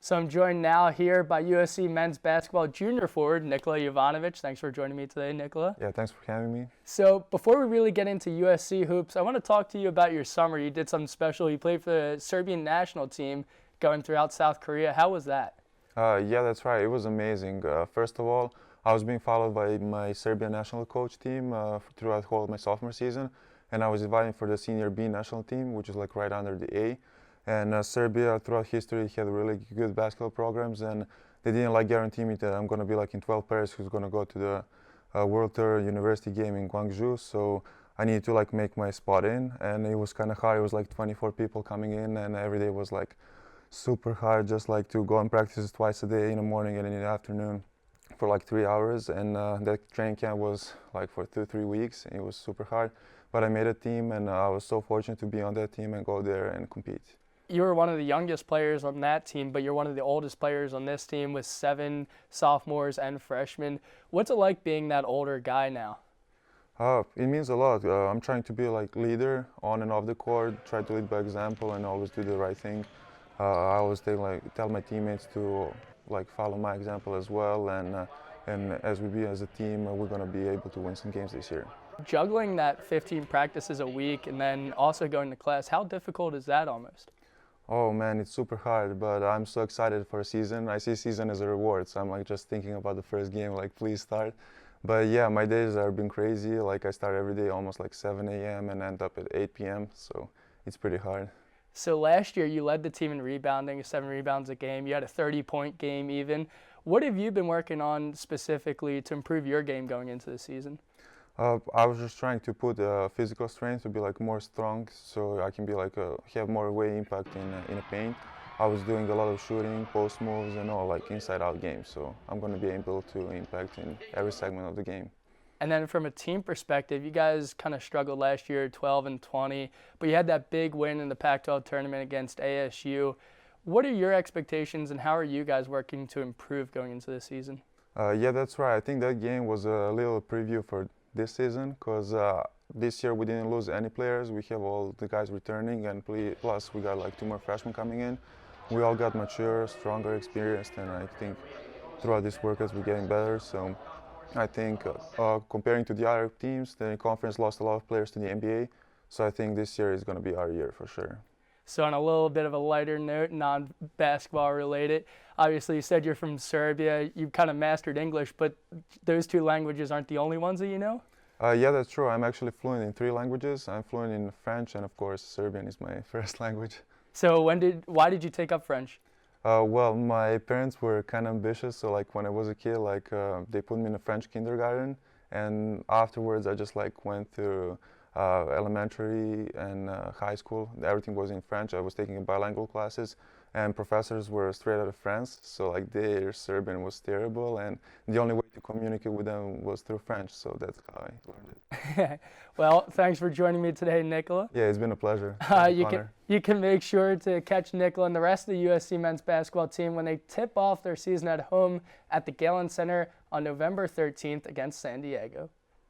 So I'm joined now here by USC men's basketball junior forward Nikola Jovanovic. Thanks for joining me today, Nikola. Yeah, thanks for having me. So before we really get into USC hoops, I want to talk to you about your summer. You did something special. You played for the Serbian National Team going throughout South Korea. How was that? Yeah, that's right. It was amazing. First of all, I was being followed by my Serbian national coach team throughout whole my sophomore season, and I was invited for the senior B national team, which is like right under the A. And Serbia, throughout history, had really good basketball programs, and they didn't guarantee me that I'm going to be in 12 players who's going to go to the World Tour University game in Guangzhou. So I needed to make my spot in, and it was kind of hard. It was 24 people coming in, and every day was super hard, just to go and practice twice a day, in the morning and in the afternoon, for 3 hours. And that training camp was for 2-3 weeks. It was super hard, but I made a team, and I was so fortunate to be on that team and go there and compete. You were one of the youngest players on that team, but you're one of the oldest players on this team with 7 sophomores and freshmen. What's it like being that older guy now? It means a lot. I'm trying to be leader on and off the court, try to lead by example and always do the right thing. I always tell my teammates to follow my example as well, and as we be as a team, we're going to be able to win some games this year. Juggling that 15 practices a week and then also going to class, how difficult is that almost? Oh man, it's super hard, but I'm so excited for a season. I see season as a reward, so I'm just thinking about the first game, please start. But yeah, my days have been crazy. I start every day almost 7 a.m. and end up at 8 p.m., so it's pretty hard. So last year you led the team in rebounding, 7 rebounds a game. You had a 30-point game even. What have you been working on specifically to improve your game going into the season? I was just trying to put physical strength to be more strong, so I can be have more away impact in the paint. I was doing a lot of shooting, post moves, and all inside-out games. So I'm going to be able to impact in every segment of the game. And then from a team perspective, you guys kind of struggled last year, 12-20, but you had that big win in the Pac-12 tournament against ASU. What are your expectations, and how are you guys working to improve going into this season? Yeah, that's right. I think that game was a little preview for this season, because this year we didn't lose any players. We have all the guys returning, and plus we got 2 more freshmen coming in. We all got mature, stronger, experienced, and I think throughout this workouts we're getting better. So I think comparing to the other teams, the conference lost a lot of players to the NBA. So I think this year is going to be our year for sure. So on a little bit of a lighter note, non-basketball related, obviously you said you're from Serbia. You kind of mastered English, but those 2 languages aren't the only ones that you know? Yeah, that's true. I'm actually fluent in 3 languages. I'm fluent in French, and of course Serbian is my first language. So why did you take up French? Well, my parents were kind of ambitious, so when I was a kid, they put me in a French kindergarten, and afterwards I just went through elementary and high school. Everything was in French. I was taking bilingual classes, and professors were straight out of France, so their Serbian was terrible, and the only way to communicate with them was through French, so that's how I learned it. Well, thanks for joining me today, Nikola. Yeah, it's been a pleasure. You can make sure to catch Nikola and the rest of the USC men's basketball team when they tip off their season at home at the Galen Center on November 13th against San Diego.